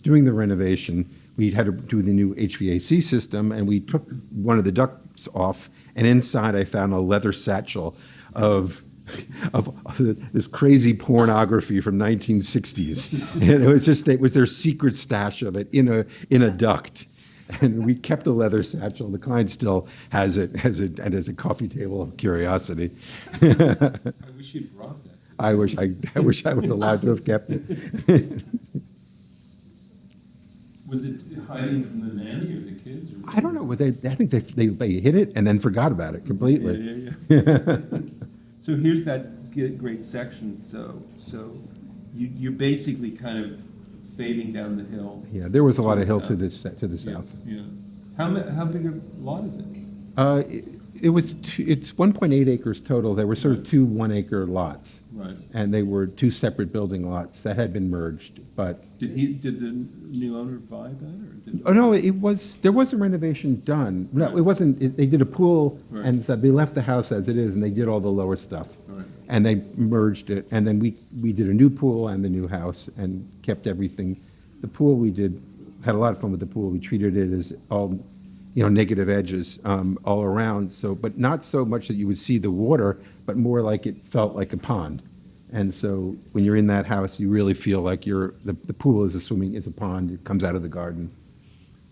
doing the renovation, we had to do the new HVAC system, and we took one of the ducts off, and inside I found a leather satchel of this crazy pornography from 1960s. And it was their secret stash of it in a duct. And we kept the leather satchel. The client still has it as a coffee table of curiosity. I wish you'd brought that. I wish I was allowed to have kept it. Was it hiding from the nanny or the kids? Or I don't know. I think they hit it and then forgot about it completely. Yeah. So here's that great section. So you're basically kind of fading down the hill. Yeah, there was a lot of hill to the south. Yeah. How big a lot is it? It's 1.8 acres total. There were sort of two 1 acre lots. Right. And they were two separate building lots that had been merged, but. Did the new owner buy that, or did? Oh, no, there was a renovation done. No, it wasn't, they did a pool, Right. and so they left the house as it is, and they did all the lower stuff. Right. And they merged it, and then we did a new pool and the new house, and kept everything. The pool had a lot of fun with the pool. We treated it as all, negative edges all around, but not so much that you would see the water, but more like it felt like a pond. And so when you're in that house, you really feel like the pool is a pond. It comes out of the garden.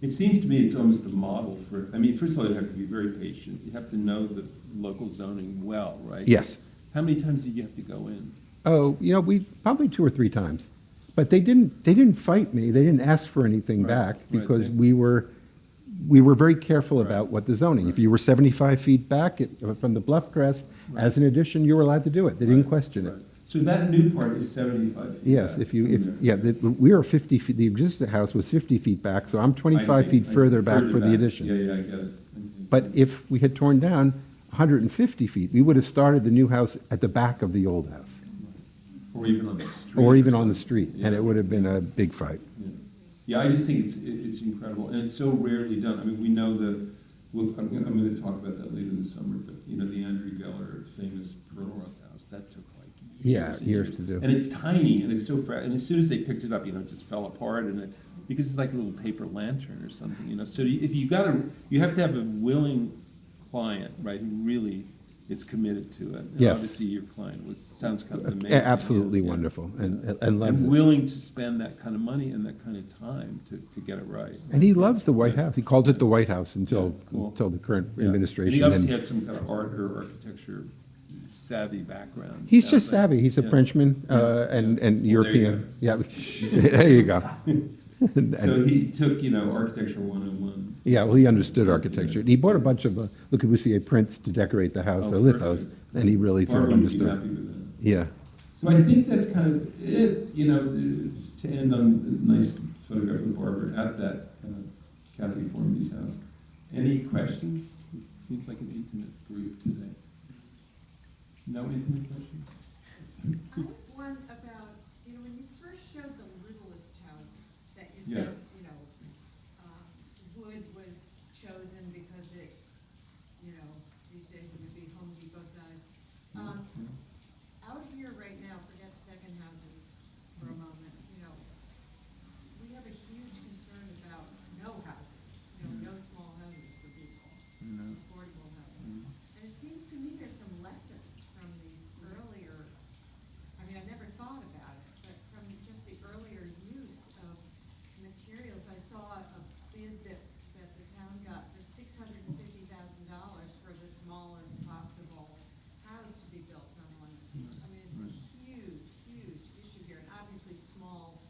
It seems to me it's almost a model for, first of all, you have to be very patient. You have to know the local zoning well, right? Yes. How many times did you have to go in? Oh, we probably 2 or 3 times. But they didn't fight me. They didn't ask for anything back because we were very careful about what the zoning. If you were 75 feet back from the bluff crest, as an addition, you were allowed to do it. They didn't question it. So that new part is 75 feet Yes, back. we are 50 feet, the existing house was 50 feet back, so I'm 25 feet further back for the addition. Yeah, I get it. Okay. But if we had torn down 150 feet, we would have started the new house at the back of the old house. Or even on the street. Or even on the street, Yeah. and it would have been a big fight. Yeah, I just think it's incredible, and it's so rarely done. We know I'm going to talk about that later this summer, but the Andrew Geller famous Pearl Rock house, that took like years to do. And it's tiny, and it's so and as soon as they picked it up, it just fell apart, because it's like a little paper lantern or something, So if you have to have a willing client, right, who really is committed to it. And Yes. obviously your client sounds kind of amazing. Absolutely Yeah. wonderful, and loves And it. willing to spend that kind of money and that kind of time to get it right. And he loves the White House. He called it the White House until Cool. the current Yeah. administration. And he obviously And has some kind of art or architecture savvy background. he's sounds just like. savvy. He's a Yeah. Frenchman and Well, European. Yeah, there you go. So he took, architecture 101. Yeah, well, he understood architecture. He bought a bunch of Le Corbusier prints to decorate the house, or lithos, perfect. and he really sort of Barbara would be understood. happy with that. Yeah. So I think that's kind of it, to end on a nice photograph of Barbara at that Kathy Formby's house. Any questions? It seems like an intimate group today. No intimate questions? I have one about, when you first showed the littlest houses, that you Yeah. said, wood was chosen because it, these days it would be Home Depot size. Out here right now, forget second houses for a moment, we have a huge concern about no houses, no small houses for people, affordable housing. And it seems to me there's some lessons from these earlier, I never thought about it, but from just the earlier use of materials, I saw a bid that the town got for $650,000 for the smallest possible house to be built on one of these. It's a huge, huge issue here, and obviously small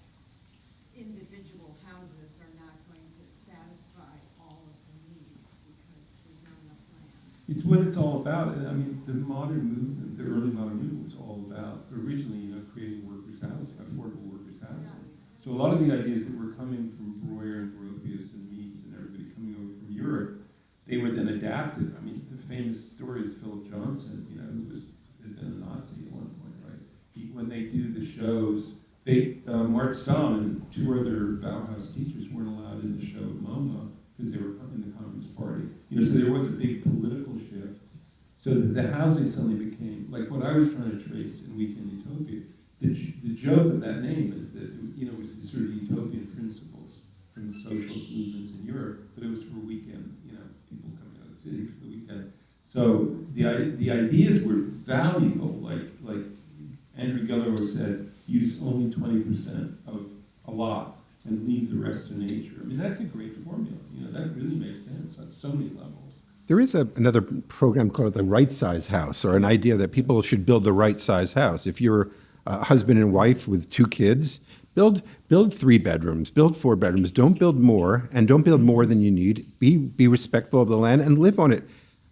individual houses are not going to satisfy all of the needs because there's not enough land. It's what it's all about. The modern movement, the early modern movement was all about originally, creating workers' housing, affordable workers' housing. Yeah. So a lot of the ideas that were coming from Breuer and Gropius and Mies and everybody coming over from Europe, they were then adapted. The famous story is Philip Johnson, who had been a Nazi at one point, right? When they do the shows, Mart Stamm and 2 other Bauhaus teachers weren't allowed in the show at MoMA because they were in the Communist Party. So there was a big political shift. So the housing suddenly became, like what I was trying to trace in Weekend Utopia, the joke of that name is that, it was the sort of utopian principles from the socialist movements in Europe, but it was for weekend, people coming out of the city for the weekend. So the ideas were valuable, like Andrew Geller said, use only 20% of a lot. and leave the rest to nature. I mean, that's a great formula. That really makes sense on so many levels. There is another program called the right size house, or an idea that people should build the right size house. If you're a husband and wife with 2 kids, build 3 bedrooms, build 4 bedrooms. Don't build more, and don't build more than you need. Be respectful of the land and live on it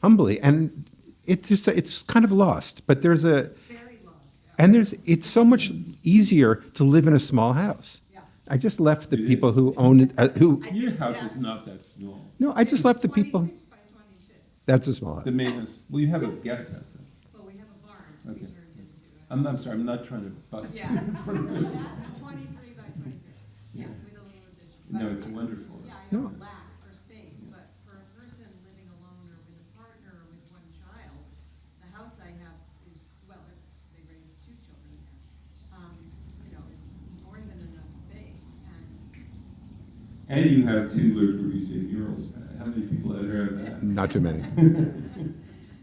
humbly. And it's kind of lost, but there's a It's very lost. and it's so much easier to live in a small house. Yeah. I just left the people who own it, who Your house is not that small. no, I just left the people. 26 by 26. That's a small The house. main house. Well, you have a guest house then. Well, we have a barn we Okay. turned into. I'm sorry, I'm not trying to bust. Yeah, that's 23 by 23. Yeah, with a little addition. No, But- it's wonderful. Yeah, I No. don't lack for space, but for a person living alone or with a partner or with one child, the house I have is, well, they raised 2 children there. It's more than enough space, and And you have 2 Le Corbusier murals. How many people out there have that? Not too many.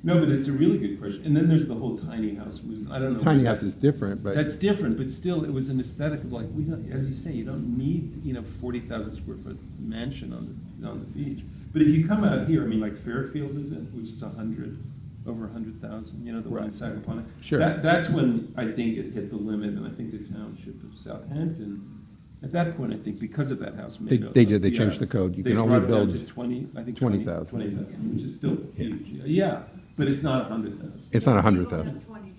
No, but it's a really good question. And then there's the whole tiny house movement. I don't know. Tiny if house that's- is different, but That's different, but still, it was an aesthetic of like, we don't, as you say, you don't need, 40,000 square foot mansion on the beach. But if you come out here, I mean, like Fairfield is it, which is over 100,000, the one in Right. Sagaponic. Sure. That's when I think it hit the limit, and I think the township of Southampton, at that point, I think because of that house. They did, they changed the code. You They can only brought it down build to 20, I think 20,000. 20,000, which is still huge. Yeah, but it's not 100,000. it's not people 100,000. have 20 children.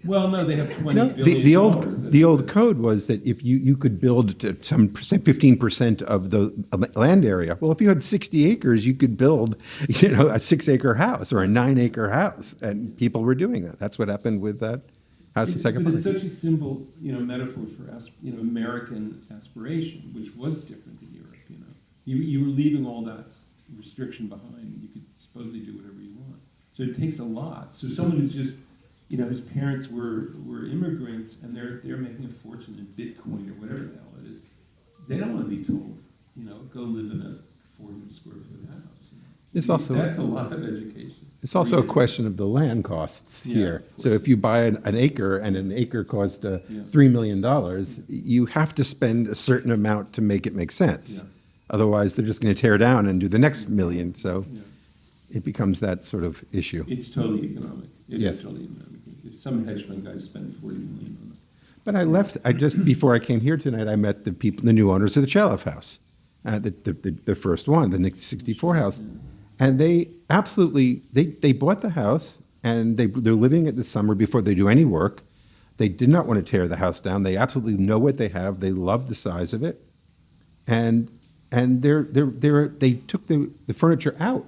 Well, no, they have 20 No, billion the dollars. old code was that if you could build to some 15% of the land area. Well, if you had 60 acres, you could build, a 6-acre house or a 9-acre house, and people were doing that. That's what happened with that house in Second But it's Park. such a simple, metaphor for American aspiration, which was different in Europe. You were leaving all that restriction behind. You could supposedly do whatever you want. So it takes a lot. So someone who's just, whose parents were immigrants and they're making a fortune in Bitcoin or whatever the hell it is, they don't want to be told, go live in a 400 square foot house. It's also- that's a lot of education. It's also a question of the land costs Yeah, here. of So course. if you buy an acre and an acre costs Yeah. $3 million, you have to spend a certain amount to make it make sense. Yeah. Otherwise, they're just going to tear down and do the next million. So Yeah. it becomes that sort of issue. It's totally economic. It Yes. is totally economic. If some hedge fund guys spend 40 million on it. But before I came here tonight, I met the new owners of the Jaffe House, the first one, the Nick 64 house. And they absolutely, they bought the house and they're living it this summer before they do any work. They did not want to tear the house down. They absolutely know what they have. They love the size of it. And they took the furniture out.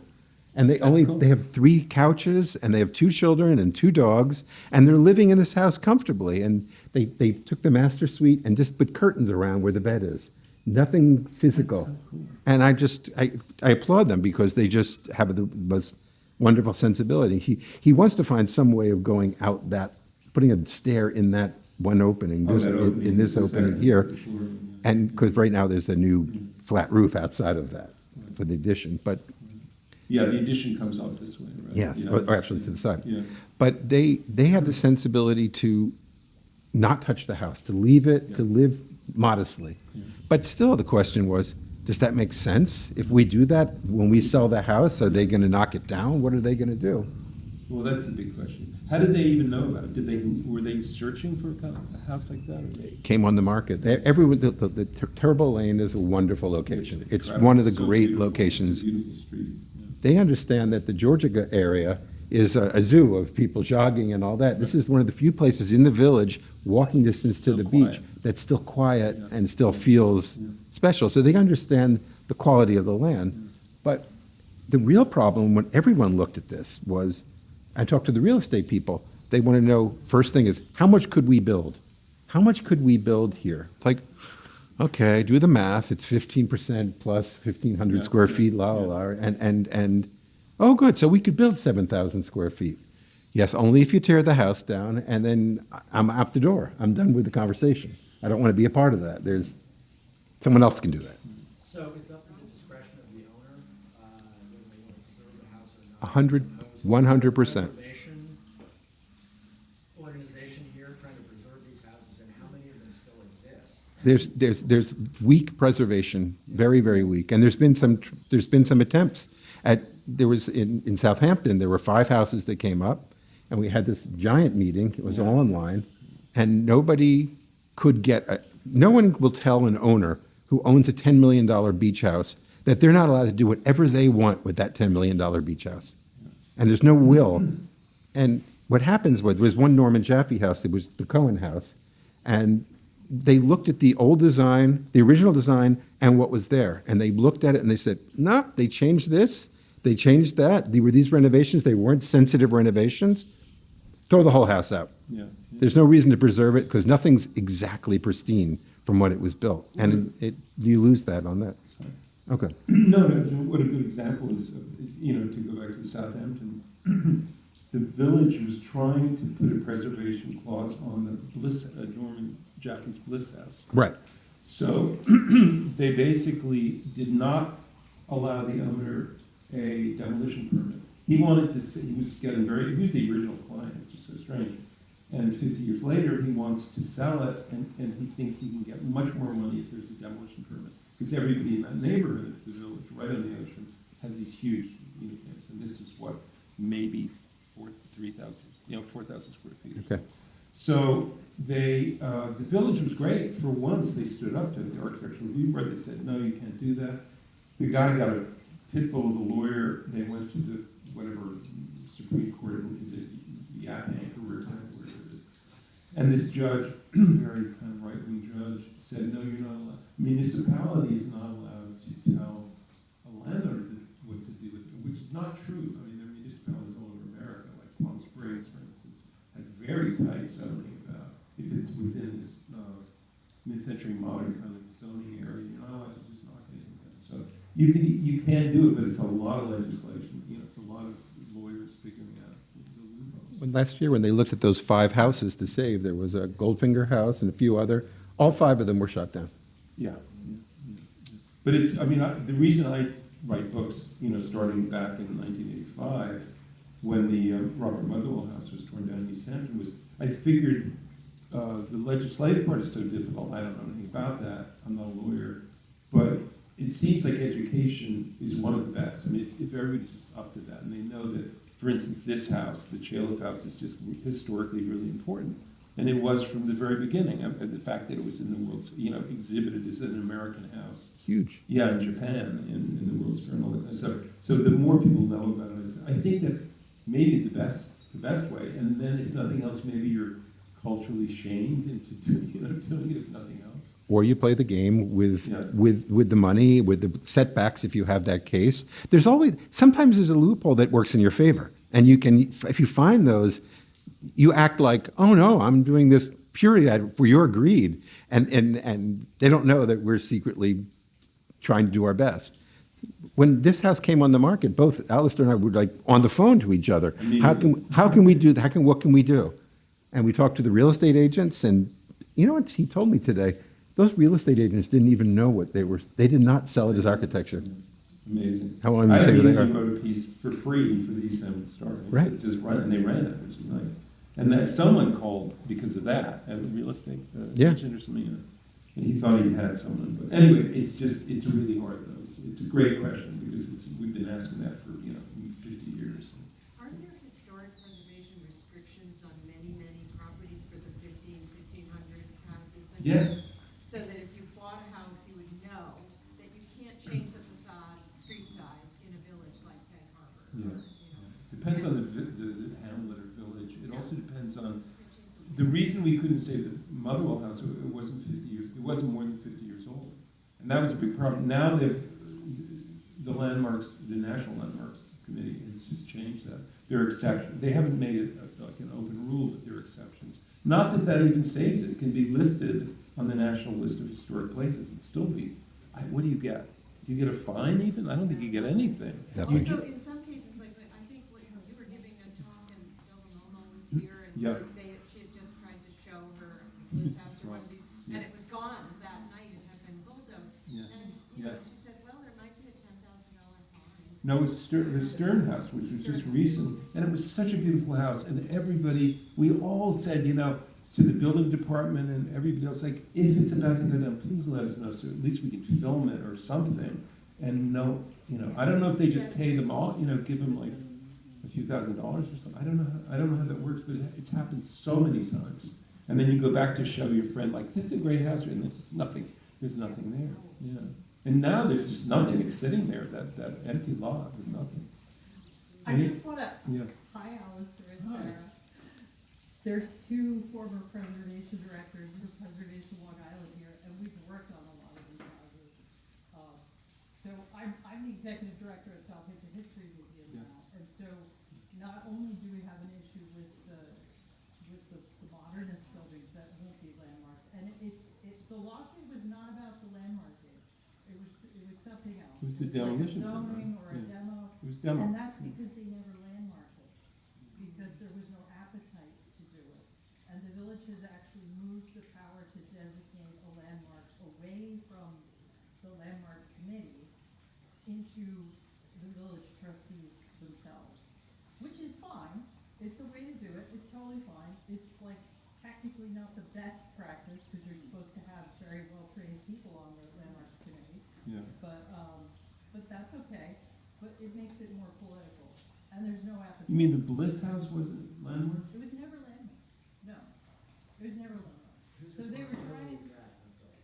And Cool. they have 3 couches and they have 2 children and 2 dogs, and they're living in this house comfortably. And they took the master suite and just put curtains around where the bed is. Nothing physical. That's so cool. And I applaud them because they just have the most wonderful sensibility. He wants to find some way of going out putting a stair in that one opening, Oh, that opening. in this The opening second, here. the floor, yeah. And because right now there's a new flat roof outside of that for the addition. But Yeah, the addition comes off this way, right? yes, or actually to the side. Yeah. But they have the sensibility to not touch the house, to leave it, Yeah. to live modestly. Yeah. But still, the question was, does that make sense? If we do that, when we sell the house, are they going to knock it down? What are they going to do? Well, that's the big question. How did they even know about it? Were they searching for a house like that? Or Came on the market. Everyone, the Turbo Lane is a wonderful location. It's one of the So great beautiful. locations. It's a beautiful street. Yeah. They understand that the Georgia area is a zoo of people jogging and all that. This is one of the few places in the village, walking distance to Still the quiet. beach, that's still quiet Yeah. and still feels special. So they understand the quality of the land. But the real problem when everyone looked at this was, I talked to the real estate people, they want to know, first thing is, how much could we build? How much could we build here? It's like, okay, do the math, it's 15% plus 1,500 Yeah. square feet, la, la, la, and oh, good, so we could build 7,000 square feet. Yes, only if you tear the house down, and then I'm out the door. I'm done with the conversation. I don't want to be a part of that. Someone else can do that. So it's up to the discretion of the owner, whether they want to preserve the house or not. 100%. Conservation organization here trying to preserve these houses, and how many of them still exist? There's weak preservation, very, very weak. And there's been some attempts there was in Southampton, there were 5 houses that came up, and we had this giant meeting. It was all online, and nobody could no one will tell an owner who owns a $10 million beach house that they're not allowed to do whatever they want with that $10 million beach house. And there's no will. And what happens was one Norman Jaffe House, it was the Cohen House, and they looked at the old design, the original design, and what was there. And they looked at it and they said, no, they changed this, they changed that. There were these renovations, they weren't sensitive renovations. Throw the whole house out. Yeah. There's no reason to preserve it because nothing's exactly pristine from when it was built. And you lose that on that. Okay. No, what a good example is, to go back to Southampton, the village was trying to put a preservation clause on the Norman Jaffe's Bliss House. Right. So they basically did not allow the owner a demolition permit. He wanted to he was the original client, which is so strange. And 50 years later, he wants to sell it, and he thinks he can get much more money if there's a demolition permit. Because everybody in that neighborhood, it's the village right on the ocean, has these huge units. And this is what, maybe 4,000 square feet. Okay. So the village was great. For once, they stood up to the architectural review board. They said, no, you can't do that. The guy got a pit bull of a lawyer. They went to the, Supreme Court, is it Jaffe or whatever it is. And this judge, very kind of right-wing judge, said, no, you're not allowed. Municipality is not allowed to tell a landowner what to do with it, which is not true. I mean, there are municipalities all over America, like Palm Springs, for instance, has very tight zoning about if it's within this mid-century modern kind of zoning area, you're not allowed to just knock anything down. So you can do it, but it's a lot of legislation. It's a lot of lawyers figuring out the loopholes. When last year, when they looked at those 5 houses to save, there was a Goldfinger house and a few other. All 5 of them were shut down. Yeah. But the reason I write books, starting back in 1985, when the Robert Motherwell House was torn down in East Hampton, was I figured the legislative part is so difficult. I don't know anything about that. I'm not a lawyer. But it seems like education is one of the best. I mean, if everybody's just up to that, and they know that, for instance, this house, the Chalif House, is just historically really important. And it was from the very beginning. The fact that it was in the world's, exhibited as an American house. Huge. Yeah, in Japan, in the World's Fair and all that. So the more people know about it, I think that's maybe the best way. And then, if nothing else, maybe you're culturally shamed into doing it, if nothing else. Or you play the game with the money, with the setbacks if you have that case. Sometimes there's a loophole that works in your favor. And you can, if you find those, you act like, oh no, I'm doing this purely for your greed. And they don't know that we're secretly trying to do our best. When this house came on the market, both Alistair and I were on the phone to each other. How can we do that? What can we do? And we talked to the real estate agents, and you know what he told me today? Those real estate agents didn't even know what they were. They did not sell it as architecture. Amazing. How long do you say they are? I wrote a piece for free for the East Hampton Star. Right. And they ran it, which is nice. And that someone called because of that, a real estate agent or something. And he thought he had someone. But anyway, it's really hard, though. It's a great question because we've been asking that for 50 years. Aren't there historic preservation restrictions on many properties for the 1600 houses? Yes. So that if you bought a house, you would know that you can't change the facade, street side, in a village like Sag Harbor. Yeah. Depends on the hamlet or village. It also depends on the reason we couldn't save the Motherwell House. It wasn't 50 years. It wasn't more than 50 years old, and that was a big problem. Now the National Landmarks Committee has just changed that. There are exceptions. They haven't made it like an open rule, but there are exceptions. Not that even saves it. It can be listed on the national list of historic places and still be. What do you get? Do you get a fine even? I don't think you get anything. Definitely. Also, in some cases, like I think you were giving a talk and Del Momo was here and she had just tried to show her Bliss House or one of these, and it was gone that night. It had been bulldozed. Yeah. And she said, well, there might be a $10,000 fine. No, it was the Stern House, which was just recent, and it was such a beautiful house, and we all said, to the building department and everybody else, like, if it's about to go down, please let us know, so at least we can film it or something. And no, I don't know if they just pay them all, give them like a few $1,000s or something. I don't know how that works, but it's happened so many times. And then you go back to show your friend, like, this is a great house, and there's nothing there, And now there's just nothing, it's sitting there, that empty lot with nothing. I just want to, Yeah. hi Alistair and Hi. Sarah. There's two former preservation directors for Preservation Long Island here, and we've worked on a lot of these houses. So I'm the executive director at Southampton History Museum Yeah. now, and so not only do we have an issue with the modernist buildings that won't be landmarked, and the lawsuit was not about the landmarking, it was something else. It was the It's like a demolition thing, zoning right? or a Yeah. demo. It was demo. And that's because they never landmarked it, because there was no appetite to do it. And the village has actually moved the power to designate a landmark away from the landmark committee into the village trustees themselves, which is fine. It's a way to do it, it's totally fine. It's like technically not the best practice, because you're supposed to have very well-trained people on the landmarks committee. Yeah. But that's okay, but it makes it more political, and there's no appetite. You mean the Bliss House wasn't landmarked? It was never landmarked, no, it was never landmarked. Whose So they were responsibility trying, is that? I'm sorry.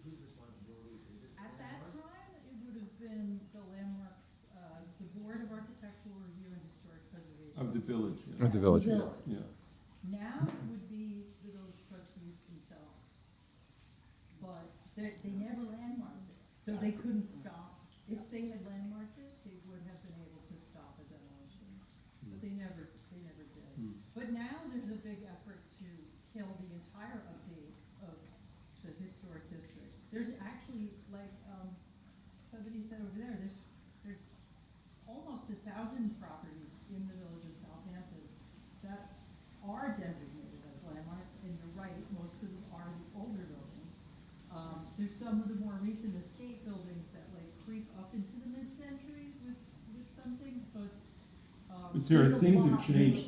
Whose responsibility is it? at that time, it would have been the landmarks, the Board of Architectural Review and Historic Preservation. Of the village, Of yeah. the village, yeah. Yeah. Now it would be the village trustees themselves, but they never landmarked it, so they couldn't stop. If they had landmarked it, they would have been able to stop a demolition, but they never did. Hmm. But now there's a big effort to kill the entire update of the historic district. There's actually, like, somebody said over there, there's almost 1,000 properties in the village of Southampton that are designated as landmarks, and you're right, most of them are the older buildings. There's some of the more recent estate buildings that like creep up into the mid-century with something, but, But Sarah, there's a things lot have changed,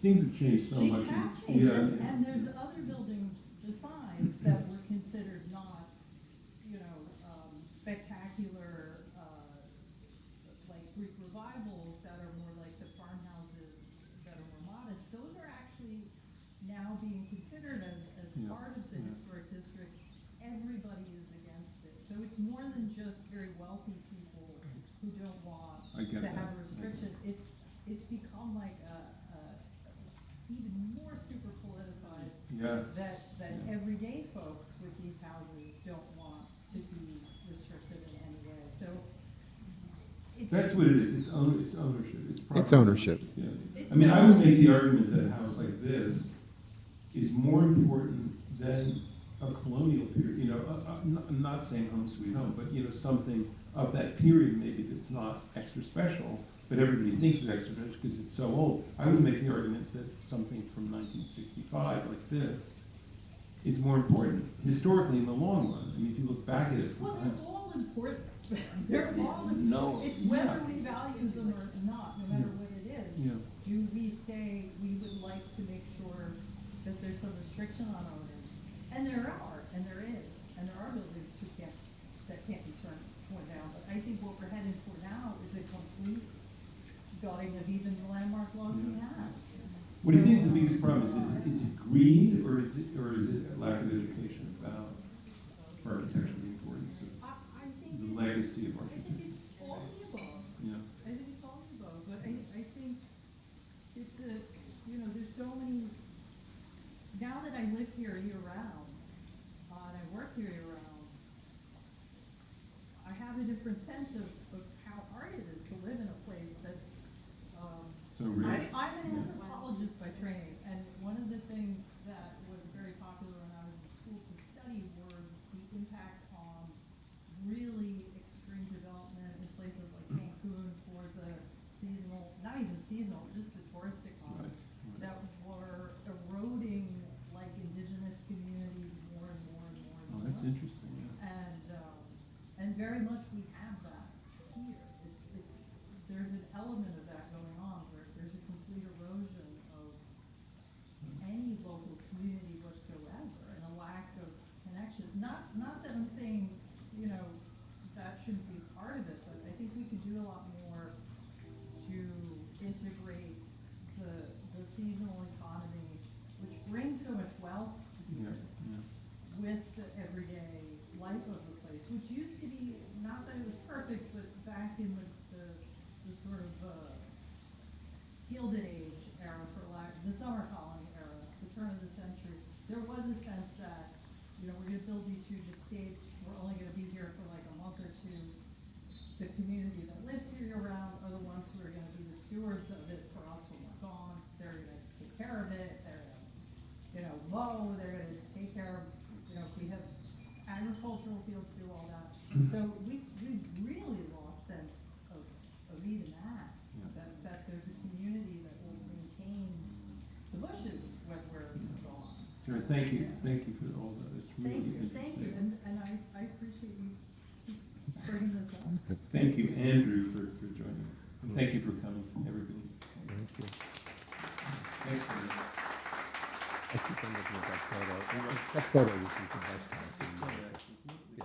things have changed so much. Things have changed, Yeah. and there's other buildings besides that were considered not, spectacular, like Greek revivals that are more like the farmhouses that are more modest. Those are actually now being considered as Yeah. part of the Yeah. historic district. Everybody is against it, so it's more than just very wealthy people who don't want I get to that. have a restriction. It's become like even more super politicized Yeah. that Yeah. everyday folks with these houses don't want to be restricted in any way, so. it's- That's what it is, it's ownership, it's property. It's ownership. Yeah. It's I mean, I would make the argument that a house like this is more important than a colonial period, I'm not saying home sweet home, but, something of that period maybe that's not extra special, but everybody thinks it's extra special because it's so old. I would make the argument that something from 1965 like this is more important historically in the long run. I mean, if you look back at it. Well, they're all important, they're all important. No. It's whether we value them or not, no matter what it is. Yeah. Do we say we would like to make sure that there's some restriction on owners? And there are, and there is, and there are buildings that can't be torn down. But I think what we're heading for now is a complete gutting of even the landmark laws we have. What do you think the biggest problem is? Is it greed or is it lack of education about architecture, the importance of I think the it's, legacy of I think architecture? it's all the above. Yeah. I think it's all the above, but I think it's there's so many, now that I live here year-round, and I work here year-round, I have a different sense of how hard it is to live in a place that's, So rich. I'm an anthropologist by training, and one of the things that was very popular when I was in school to study was the impact on really extreme development in places like Cancun for the seasonal, not even seasonal, just the touristic Right. homes that were eroding like indigenous communities more and more and more and Oh, more. that's interesting, yeah. And very much we have that here. There's an element of that going on where there's a complete erosion of any local community, you know, that shouldn't be part of it, but I think we could do a lot more to integrate the seasonal economy, which brings so much wealth Yeah, yeah. with the everyday life of the place, which used to be, not that it was perfect, but back in the sort of, Gilded Age era, for lack, the summer colony era, the turn of the century, there was a sense that, you know, we're gonna build these huge estates, we're only gonna be here for like a month or two. The community that lives here year-round are the ones who are gonna be the stewards of it for us when we're gone, they're gonna take care of it, they're gonna, you know, mow, they're gonna take care of, you know, if we have agricultural fields, do all that. So we've really lost sense of even that, Yeah. that there's a community that will maintain the bushes when we're gone. Sure, thank you for all that, it's really interesting. Thank you, and I appreciate you bringing this up. Thank you, Andrew, for joining us. And thank you for coming, everybody. Thank you. Thanks, everybody. I keep on looking at that photo. That photo, this is the best house. It's so nice, isn't it? Yeah.